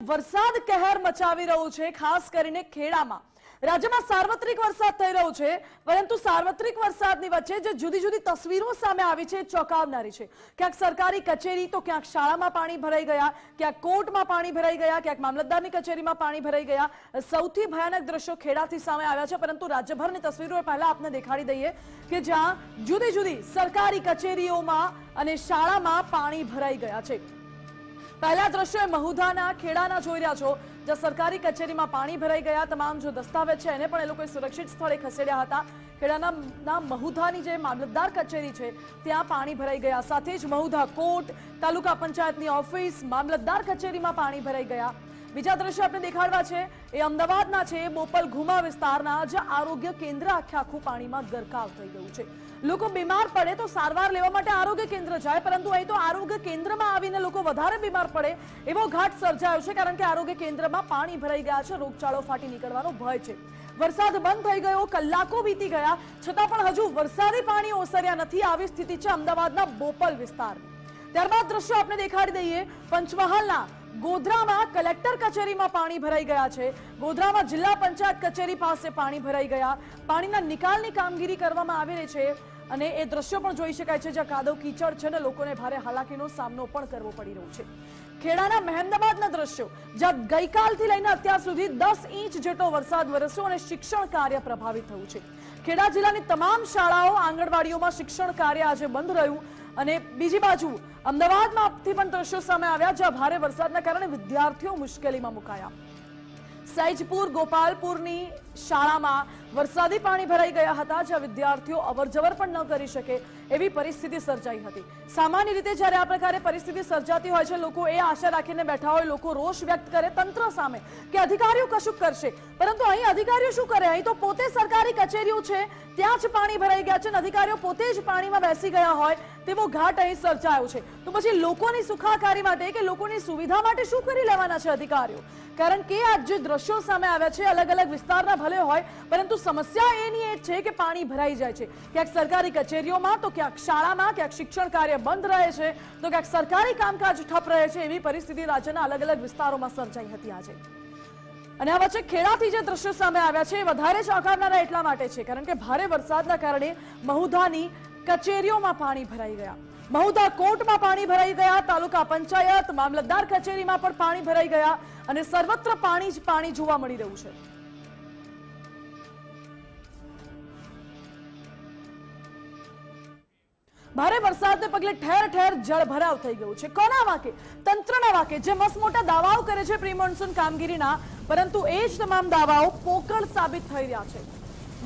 વરસાદ કહેર મચાવી રહ્યો છે, ખાસ કરીને ખેડામાં રાજ્યમાં સાર્વત્રિક વરસાદ થઈ રહ્યો છે, પરંતુ સાર્વત્રિક વરસાદની વચ્ચે જે જુદી જુદી તસવીરો સામે આવી છે ચોંકાવનારી છે। ક્યાંક સરકારી કચેરી તો ક્યાંક શાળામાં પાણી ભરાઈ ગયા, ક્યાંક કોર્ટમાં પાણી ભરાઈ ગયા, ક્યાંક મામલતદારની કચેરીમાં પાણી ભરાઈ ગયા। સૌથી ભયાનક દ્રશ્યો ખેડાથી સામે આવ્યા છે, પરંતુ રાજ્યભરની તસવીરો પહેલા આપને દેખાડી દઈએ કે જ્યાં જુદી જુદી સરકારી કચેરીઓમાં અને શાળામાં પાણી ભરાઈ ગયા છે। पहला दृश्य महुधाना खेड़ाना જોઈ રહ્યા છો, જ્યાં સરકારી કચેરીમાં પાણી ભરાઈ ગયા। તમામ જો દસ્તાવેજ છે એને પણ એ લોકોએ સુરક્ષિત સ્થળે ખસેડ્યા હતા। ખેડાના મહુધાની જે મામલતદાર કચેરી છે ત્યાં પાણી ભરાઈ ગયા, સાથે જ મહુધા કોર્ટ, તાલુકા પંચાયતની ઓફિસ, મામલતદાર કચેરીમાં પાણી ભરાઈ ગયા। બીજા દ્રશ્ય આપણે દેખાડવા છે એ અમદાવાદના છે, બોપલ ઘુમા વિસ્તારના, જ્યાં આરોગ્ય કેન્દ્ર આખું પાણીમાં ગરકાવ થઈ ગયું છે। લોકો બીમાર પડે તો સારવાર લેવા માટે આરોગ્ય કેન્દ્ર જાય, પરંતુ અહીં તો આરોગ્ય કેન્દ્રમાં આવીને લોકો વધારે બીમાર પડે એવો ઘાટ સર્જાયો છે, કારણ કે આરોગ્ય કેન્દ્રમાં પાણી ભરાઈ ગયા છે। રોગચાળો ફાટી નીકળવાનો ભય છે। વરસાદ બંધ થઈ ગયો, કલાકો વીતી ગયા, છતાં પણ હજુ વરસાદી પાણી ઓસર્યા નથી। આવી સ્થિતિ છે અમદાવાદના બોપલ વિસ્તારની। ત્યારબાદ દ્રશ્યો આપણે દેખાડી દઈએ પંચમહાલના ગોધરામાં કલેક્ટર કચેરીમાં પાણી ભરાઈ ગયા છે। ગોધરામાં જિલ્લા પંચાયત કચેરી પાસે પાણી ભરાઈ ગયા। પાણીના નિકાલની કામગીરી કરવામાં આવી રહી છે અને એ દ્રશ્યો પણ જોઈ શકાય છે, જ્યાં કાદવ કીચડ છે ને લોકોને ભારે હાલાકીનો સામનો પણ કરવો પડી રહ્યો છે। ખેડાના મહેમદાબાદના દ્રશ્યો, જ્યાં ગઈકાલથી લઈને અત્યાર સુધી 10 ઇંચ જેટલો વરસાદ વરસ્યો અને શિક્ષણ કાર્ય પ્રભાવિત થયું છે। ખેડા જિલ્લાની તમામ શાળાઓ, આંગણવાડીઓમાં શિક્ષણ કાર્ય આજે બંધ રહ્યું અને બીજી બાજુ અમદાવાદમાંથી પણ દ્રશ્યો સામે આવ્યા, જ્યાં ભારે વરસાદના કારણે વિદ્યાર્થીઓ મુશ્કેલીમાં મુકાયા। સૈજપુર ગોપાલપુરની શાળામાં વરસાદી પાણી ભરાઈ ગયા હતા, જ્યાં વિદ્યાર્થીઓ અવરજવર પણ ન કરી શકે એવી પરિસ્થિતિ સર્જાઈ હતી। સામાન્ય રીતે જ્યારે આ પ્રકારે પરિસ્થિતિ સર્જાતી હોય છે, લોકો એ આશા રાખીને બેઠા હોય, લોકો રોષ વ્યક્ત કરે તંત્ર સામે કે અધિકારીઓ કશું કરશે, પરંતુ અહીં અધિકારીઓ શું કરે? અહીં તો પોતે સરકારી કચેરીઓ છે ત્યાં જ પાણી ભરાઈ ગયા છે અને અધિકારીઓ પોતે જ પાણીમાં બેસી ગયા હોય તેવો ઘાટ અહીં સર્જાયો છે। તો પછી લોકોની સુખાકારી માટે કે લોકોની સુવિધા માટે શું કરી લેવાના છે અધિકારીઓ? કારણ કે આ જે દ્રશ્યો સામે આવ્યા છે અલગ અલગ વિસ્તારના ભલે હોય, પરંતુ સમસ્યા એની એ છે કે પાણી ભરાઈ જાય છે। ક્યાંક સરકારી કચેરીઓમાં તો ક્યાંક શાળામાં, ક્યાંક શિક્ષણ કાર્ય બંધ રહે છે તો ક્યાંક સરકારી કામકાજ ઠપ રહે છે। એવી પરિસ્થિતિ રાજ્યના અલગ અલગ વિસ્તારોમાં સર્જાઈ હતી આજે। અને આ વચ્ચે ખેડાથી જે દ્રશ્યો સામે આવ્યા છે એ વધારે ચોંકાવનારા એટલા માટે છે કારણ કે ભારે વરસાદના કારણે મહુધાની કચેરીઓમાં પાણી ભરાઈ ગયા, મહુધા કોર્ટમાં પાણી ભરાઈ ગયા, તાલુકા પંચાયત, મામલતદાર કચેરીમાં પણ પાણી ભરાઈ ગયા અને સર્વત્ર પાણી જ પાણી જોવા મળી રહ્યું છે। ભારે વરસાદને પગલે ઠેર ઠેર જળભરાવ થઈ ગયું છે। કોના વાંકે? તંત્રના વાંકે, જે મસમોટા દાવાઓ કરે છે પ્રી મોન્સૂન કામગીરીના, પરંતુ એ જ તમામ દાવાઓ પોકળ સાબિત થઈ રહ્યા છે।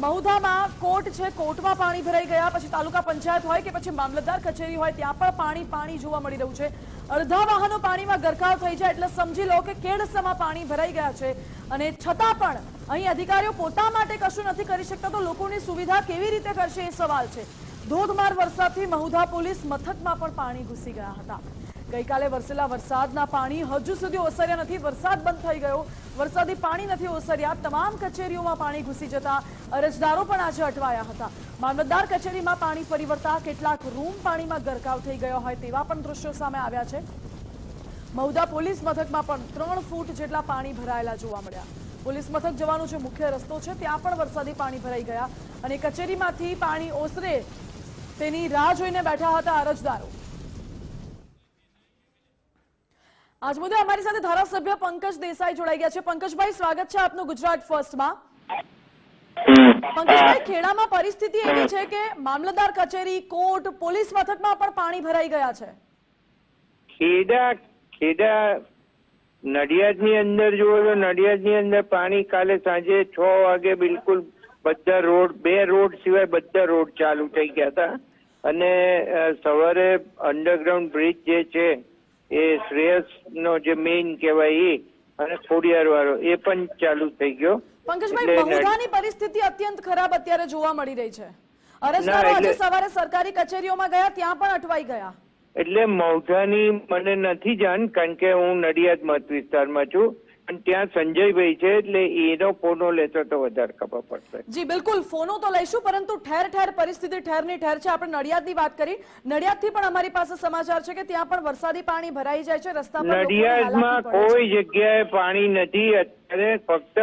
મહુધામાં કોર્ટ છે, કોર્ટમાં પાણી ભરાઈ ગયા, પછી તાલુકા પંચાયત હોય કે પછી મામલતદાર કચેરી હોય ત્યાં પણ પાણી જોવા મળી રહ્યું છે। અડધા વાહનો પાણીમાં ગરકાવ થઈ જાય એટલે સમજી લો કે કેડસમાં પાણી ભરાઈ ગયા છે અને છતાં પણ અહીં અધિકારીઓ પોતા માટે કશું નથી કરી શકતા, તો લોકોની સુવિધા કેવી રીતે કરશે એ સવાલ છે। ધોધમાર વરસાદથી મહુધા પોલીસ મથકમાં પણ પાણી ઘૂસી ગયા હતા। ગઈકાલે વરસેલા વરસાદના પાણી હજુ સુધી ઓસર્યા નથી। વરસાદ બંધ થઈ ગયો, વરસાદી પાણી નથી ઓસર્યા। તમામ કચેરીઓમાં પાણી ઘૂસી જતા અરજદારો પણ આજે અટવાયા હતા। મામલતદાર કચેરીમાં પાણી ફરી વળતા કેટલાક રૂમ પાણીમાં ગરકાવ થઈ ગયો હોય તેવા પણ દ્રશ્યો સામે આવ્યા છે। મહુધા પોલીસ મથકમાં પણ 3 ફૂટ જેટલા પાણી ભરાયેલા જોવા મળ્યા। પોલીસ મથક જવાનો જે મુખ્ય રસ્તો છે ત્યાં પણ વરસાદી પાણી ભરાઈ ગયા અને કચેરીમાંથી પાણી ઓસરે તેની રાહ જોઈને બેઠા હતા અરજદારો। આજ મુદ્દે અમારી સાથે ધારાસભ્ય પંકજ દેસાઈ જોડાઈ ગયા છે। પંકજભાઈ, સ્વાગત છે આપનું ગુજરાત ફર્સ્ટમાં। પંકજભાઈ, ખેડામાં પરિસ્થિતિ એવી છે કે મામલતદાર કચેરી, કોર્ટ, પોલીસ મથકમાં પણ પાણી ભરાઈ ગયા છે। ખેડા નડિયાદની અંદર જુઓ તો નડિયાદની અંદર પાણી કાલે સાંજે 6 વાગે બિલકુલ બધા રોડ, 2 રોડ સિવાય બધા રોડ ચાલુ થઈ ગયા હતા અને સવારે અંડરગ્રાઉન્ડ બ્રિજ જે છે એ શ્રેયસનો જે મેઇન કહેવાય એ અને ખોડિયાર વાળો એ પણ ચાલુ થઈ ગયો। પંકજભાઈ, મહુધાની પરિસ્થિતિ અત્યંત ખરાબ અત્યારે જોવા મળી રહી છે। અરજદારો આજે સવારે સરકારી કચેરીઓમાં ગયા ત્યાં પણ અટવાઈ ગયા। એટલે મહુધાની મને નથી જાણ, કારણ કે હું નડિયાદ મત વિસ્તારમાં છું, પણ ત્યાં સંજયભાઈ છે એટલે એનો ફોનો લેતો તો વધારે ખબર પડશે. જી બિલકુલ, ફોનો તો લઈશું, પરંતુ ઠેર ઠેર પરિસ્થિતિ ઠેરની ઠેર છે. આપણે નડિયાદની વાત કરી, નડિયાદથી પણ અમારી પાસે સમાચાર છે કે ત્યાં પણ વરસાદી પાણી ભરાઈ જાય છે, રસ્તા પર લોકોને નડિયાદમાં હાલાકી પડે કોઈ છે. જગ્યાએ પાણી નથી અત્યારે, ફક્ત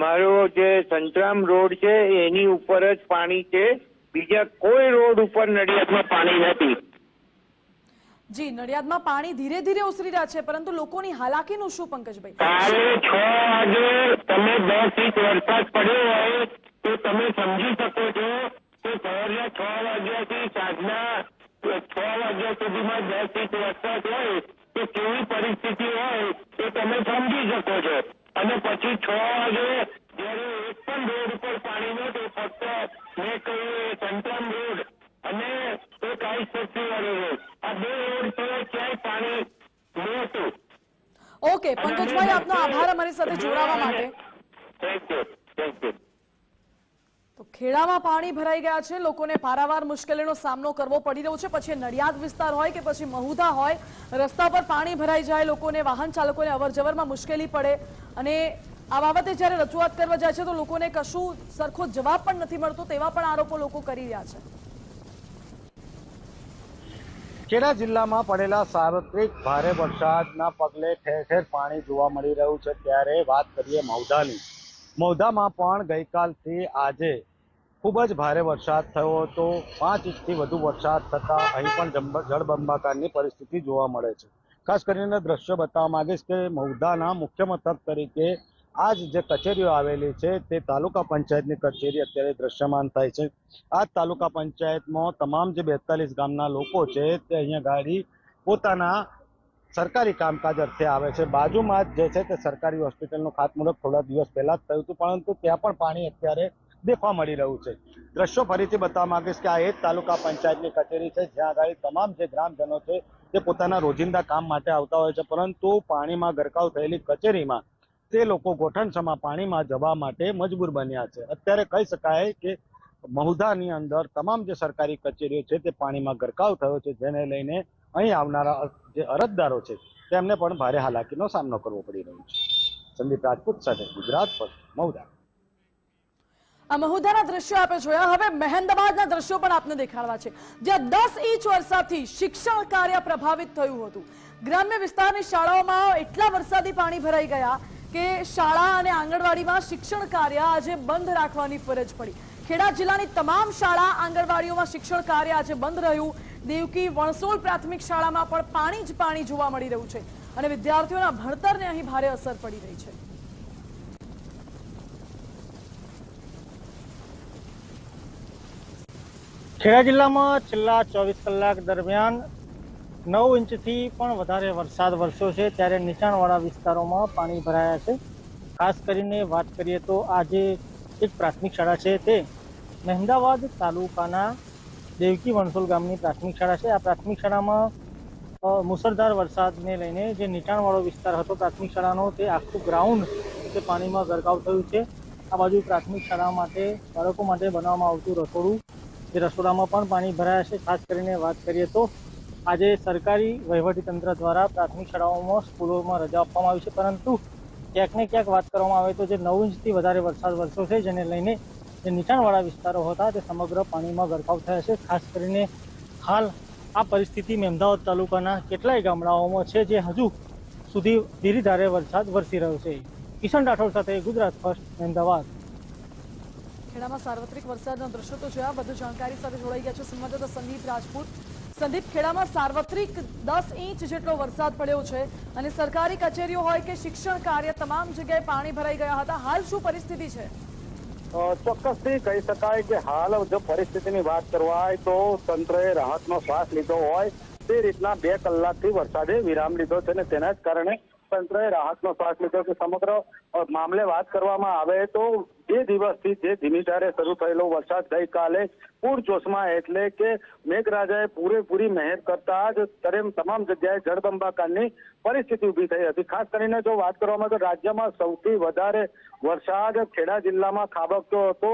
મારો જે સંતરામ રોડ છે એની ઉપર જ પાણી છે, બીજા કોઈ રોડ ઉપર નડિયાદમાં પાણી નથી. જી, નડિયાદમાં પાણી ધીરે ધીરે ઓસરી રહ્યા છે, પરંતુ લોકોની હાલાકીનું શું, પંકજભાઈ? કાલે 6 વાગે તમે 10 ઇંચ વરસાદ પડ્યો હોય તો તમે સમજી શકો છો કે સવારના 6 વાગ્યાથી સાંજના 6 વાગ્યા સુધીમાં 10 ઇંચ વરસાદ હોય તો કેવી પરિસ્થિતિ હોય તો તમે સમજી શકો છો. અને પછી 6 વાગે જયારે એક પણ રોડ ઉપર પાણી નહોતું, ફક્ત મેં કહ્યું સંતરામ રોડ અને એક આઈસ ફેક્ટરી વાળો રોડ, આ 2 રોડ સિવાય ક્યાંય પાણી નહોતું. ઓકે પંકજભાઈ, આપનો આભાર અમારી સાથે જોડાવા માટે. Thank you. તો ખેડામાં પાણી ભરાઈ ગયા છે, લોકોને પારાવાર મુશ્કેલીનો સામનો કરવો પડી રહ્યો છે. પછી નડિયાદ વિસ્તાર હોય કે પછી મહુધા હોય, રસ્તા પર પાણી ભરાઈ જાય, લોકોને, વાહન ચાલકોને અવરજવરમાં મુશ્કેલી પડે. અને આ બાબતે જ્યારે રજૂઆત કરવા જાય છે તો લોકોને કશું સરખો જવાબ પણ નથી મળતો, તેવા પણ આરોપો લોકો કરી રહ્યા છે. ખેડા જિલ્લામાં પડેલા સાર્વત્રિક ભારે વરસાદના પગલે ઠેર ઠેર પાણી જોવા મળી રહ્યું છે. ત્યારે વાત કરીએ મહુધાની. મહુધામાં પણ ગઈકાલથી આજે ખૂબ જ ભારે વરસાદ થયો હતો. 5 ઇંચથી વધુ વરસાદ થતાં અહીં પણ જળબંબાકારની પરિસ્થિતિ જોવા મળે છે. ખાસ કરીને દ્રશ્યો બતાવવા માંગીશ કે મહુધાના મુખ્ય મથક તરીકે આજ જે કચેરીઓ આવેલી છે તે તાલુકા પંચાયતની કચેરી અત્યારે દ્રશ્યમાન થાય છે. આ તાલુકા પંચાયતમાં તમામ જે 42 ગામના લોકો છે તે અહીંયા ગાડી પોતાના સરકારી કામકાજ અર્થે આવે છે. બાજુમાં જ જે છે તે સરકારી હોસ્પિટલનું ખાતમુહૂર્ત થોડા દિવસ પહેલા જ થયું હતું, પરંતુ ત્યાં પણ પાણી અત્યારે દેખવા મળી રહ્યું છે. દ્રશ્યો ફરીથી બતાવવા માંગીશ કે આ એ જ તાલુકા પંચાયતની કચેરી છે જ્યાં આગળ તમામ જે ગ્રામજનો છે તે પોતાના રોજિંદા કામ માટે આવતા હોય છે, પરંતુ પાણીમાં ગરકાવ થયેલી કચેરીમાં તે લોકો ગોઠણસમા પાણીમાં જવા માટે મજબૂર બન્યા છે. અત્યારે કહી શકાય કે મહુધાની અંદર તમામ જે સરકારી કચેરીઓ છે તે પાણીમાં ગરકાવ થયો છે, જેને લઈને અહીં આવનારા જે અરજદારો છે તેમને પણ ભારે હાલાકીનો સામનો કરવો પડી રહ્યો છે. સંદીપ રાજપૂત સાથે ગુજરાત પર મહુધા. આ મહુધાના દ્રશ્યો આપણે જોયા. હવે મહેમદાબાદના દ્રશ્યો પણ આપને દેખાડવા છે, જ્યાં 10 ઇંચ વરસાદથી શિક્ષણ કાર્ય પ્રભાવિત થયું હતું. ગ્રામ્ય વિસ્તારની શાળાઓમાં એટલા વરસાદી પાણી ભરાઈ ગયા કે શાળા અને આંગણવાડીમાં શિક્ષણ કાર્ય આજે બંધ રાખવાની ફરજ પડી. ખેડા જિલ્લાની તમામ શાળા આંગણવાડીઓમાં શિક્ષણ કાર્ય આજે બંધ રહ્યું. દેવકી વણસોલ પ્રાથમિક શાળામાં પણ પાણી જ પાણી જોવા મળી રહ્યું છે અને વિદ્યાર્થીઓના ભણતરને અહીં ભારે અસર પડી રહી છે. ખેડા જિલ્લામાં છેલ્લા 24 કલાક દરમિયાન 9 ઇંચથી પણ વધારે વરસાદ વરસ્યો છે, ત્યારે નીચાણવાળા વિસ્તારોમાં પાણી ભરાયા છે. ખાસ કરીને વાત કરીએ તો આજે એક પ્રાથમિક શાળા છે તે મહેમદાવાદ તાલુકાના દેવકી વણસોલ ગામની પ્રાથમિક શાળા છે. આ પ્રાથમિક શાળામાં મુસળધાર વરસાદને લઈને જે નીચાણવાળો વિસ્તાર હતો પ્રાથમિક શાળાનો, તે આખું ગ્રાઉન્ડ તે પાણીમાં ગરકાવ થયું છે. આ બાજુ પ્રાથમિક શાળા માટે બાળકો માટે બનાવવામાં આવતું રસોડું, જે રસોડામાં પણ પાણી ભરાયા છે. ખાસ કરીને વાત કરીએ તો આજે સરકારી વહીવટીતંત્ર દ્વારા પ્રાથમિક શાળાઓમાં, સ્કૂલોમાં રજા આપવામાં આવી છે, પરંતુ ક્યાંક ને ક્યાંક વાત કરવામાં આવે તો જે 9 ઇંચથી વધારે વરસાદ વરસ્યો છે, જેને લઈને જે નીચાણવાળા વિસ્તારો હતા તે સમગ્ર પાણીમાં ગરકાવ થયા છે. ખાસ કરીને હાલ આ પરિસ્થિતિ મહેમદાવાદ તાલુકાના કેટલાય ગામડાઓમાં છે, જે હજુ સુધી ધીરીધારે વરસાદ વરસી રહ્યો છે. કિશન રાઠોડ સાથે ગુજરાત ફર્સ્ટ, મહેમદાવાદ. ખેડામાં સાર્વત્રિક વરસાદના દ્રશ્યો તો જોયા. વધુ જાણકારી સાથે જોડાઈ ગયા છે સંવાદદાતા સંદીપ રાજપૂત. સંદીપ, ખેડામાં સાર્વત્રિક 10 ઇંચ જેટલો વરસાદ પડ્યો છે અને સરકારી કચેરીઓ હોય કે શિક્ષણ કાર્ય તમામ જગ્યાએ પાણી ભરાઈ ગયા હતા. હાલ શું પરિસ્થિતિ છે? ચોક્કસથી કહી શકાય કે હાલ જો પરિસ્થિતિની વાત કરવા હોય તો તંત્રએ રાહતનો શ્વાસ લીધો હોય તે રીતના 2 કલાકથી વરસાદે વિરામ લીધો છે અને તેના જ કારણે તંત્રએ રાહતનો શ્વાસ લીધો છે. સમગ્ર મામલે વાત કરવામાં આવે તો 2 દિવસથી જે ધીમી ધારે શરૂ થયેલો વરસાદ ગઈકાલે પૂરજોશમાં, એટલે કે મેઘરાજાએ પૂરેપૂરી મહેર કરતા જ તમામ જગ્યાએ જળબંબાકારની પરિસ્થિતિ ઊભી થઈ હતી. ખાસ કરીને જો વાત કરવામાં આવે તો રાજ્યમાં સૌથી વધારે વરસાદ ખેડા જિલ્લામાં ખાબકતો હતો.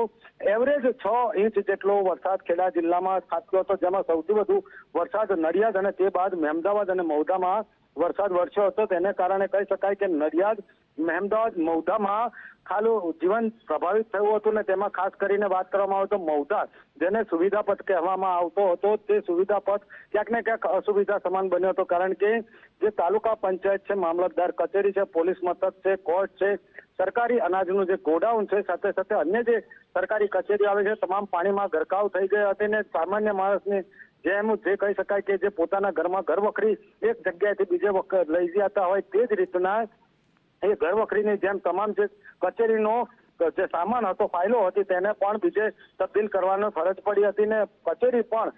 એવરેજ 6 ઇંચ જેટલો વરસાદ ખેડા જિલ્લામાં ખાબક્યો હતો, જેમાં સૌથી વધુ વરસાદ નડિયાદ અને તે બાદ મહેમદાવાદ અને મહુધામાં વરસાદ વરસ્યો હતો. તેને કારણે કહી શકાય કે નડિયાદ મહેમદાવાદ મૌધામાં ખાલી જીવન પ્રભાવિત થયું હતું ને તેમાં ખાસ કરીને વાત કરવામાં આવે તો મૌધા જેને સુવિધા પથ કહેવામાં આવતો હતો તે સુવિધા પથ ક્યાંક ને ક્યાંક અસુવિધા સમાન બન્યો હતો, કારણ કે જે તાલુકા પંચાયત છે, મામલતદાર કચેરી છે, પોલીસ મથક છે, કોર્ટ છે, સરકારી અનાજનું જે ગોડાઉન છે, સાથે સાથે અન્ય જે સરકારી કચેરી આવે છે, તમામ પાણીમાં ગરકાવ થઈ ગઈ હતી ને સામાન્ય માણસની જેમ જે કહી શકાય કે જે પોતાના ઘરમાં ઘરવખરી એક જગ્યાએથી બીજે વખત લઈ જતા હોય તે જ રીતના એ ઘરવખરીની જેમ તમામ જે કચેરીનો જે સામાન હતો, ફાઇલો હતી, તેને પણ બીજે તબદીલ કરવાનો ફરજ પડી હતી ને કચેરી પણ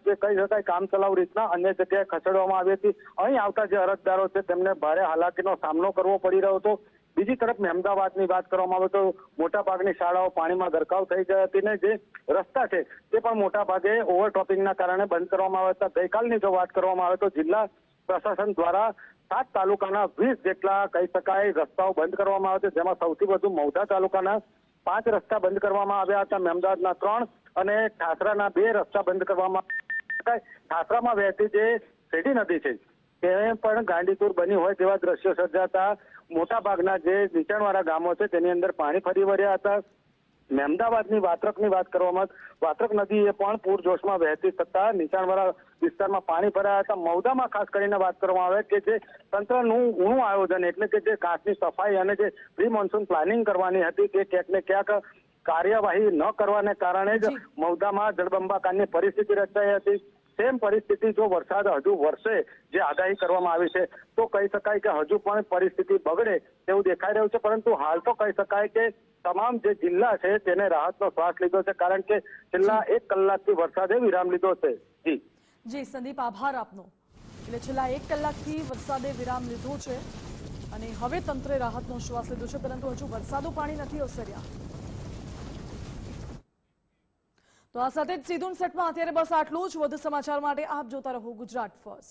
જે કહી શકાય કામચલાઉ રીતના અન્ય જગ્યાએ ખસેડવામાં આવી હતી. અહીં આવતા જે અરજદારો છે તેમને ભારે હાલાકીનો સામનો કરવો પડી રહ્યો હતો. બીજી તરફ મહેમદાવાદની વાત કરવામાં આવે તો મોટાભાગની શાળાઓ પાણીમાં ગરકાવ થઈ ગઈ હતી ને જે રસ્તા છે તે પણ મોટાભાગે ઓવરટોપિંગના કારણે બંધ કરવામાં આવ્યા હતા. ગઈકાલની જો વાત કરવામાં આવે તો જિલ્લા પ્રશાસન દ્વારા 7 તાલુકાના 20 જેટલા કહી શકાય રસ્તાઓ બંધ કરવામાં આવ્યા છે, જેમાં સૌથી વધુ મૌધા તાલુકાના 5 રસ્તા બંધ કરવામાં આવ્યા હતા, મહેમદાવાદના 3 અને ઠાસરાના 2 રસ્તા બંધ કરવામાં આવ્યા. ઠાસરામાં વહેતી જે શેડી નદી છે તે પણ ગાંડીતુર બની હોય તેવા દ્રશ્યો સર્જાતા મોટાભાગના જે નીચાણવાળા ગામો છે તેની અંદર પાણી ફરી વળ્યા હતા. મહેમદાવાદની વાત્રકની વાત કરવામાં વાત્રક નદી એ પણ પૂરજોશમાં વહેતી થતા નીચાણવાળા વિસ્તારમાં પાણી ભરાયા હતા. મૌધામાં ખાસ કરીને વાત કરવામાં આવે કે જે તંત્રનું ઊણું આયોજન એટલે કે જે ઘાસની સફાઈ અને જે પ્રી મોન્સૂન પ્લાનિંગ કરવાની હતી તે ક્યાંક ને ક્યાંક કાર્યવાહી ન કરવાને કારણે જ મૌધામાં જળબંબાકારની પરિસ્થિતિ રચાઈ હતી. સેમ પરિસ્થિતિ જો વરસાદ હજુ વરસે જે આગાહી કરવામાં આવી છે તો કહી શકાય કે હજુ પણ પરિસ્થિતિ બગડે તેવું દેખાઈ રહ્યું છે, પરંતુ હાલ તો કહી શકાય કે તમામ જે જિલ્લા છે તેને રાહતનો શ્વાસ લીધો છે, કારણ કે છેલ્લા 1 કલાકથી વરસાદે વિરામ લીધો છે. જી સંદીપ, આભાર આપનો. એટલે છેલ્લા 1 કલાકથી વરસાદે વિરામ લીધો છે અને હવે તંત્રે રાહતનો શ્વાસ લીધો છે, પરંતુ હજુ વરસાદનું પાણી નથી ઓસર્યા. તો આ સાથે જ સીધું સેટમાં અત્યારે બસ આટલું જ. વધુ સમાચાર માટે આપ જોતા રહો ગુજરાત ફર્સ્ટ.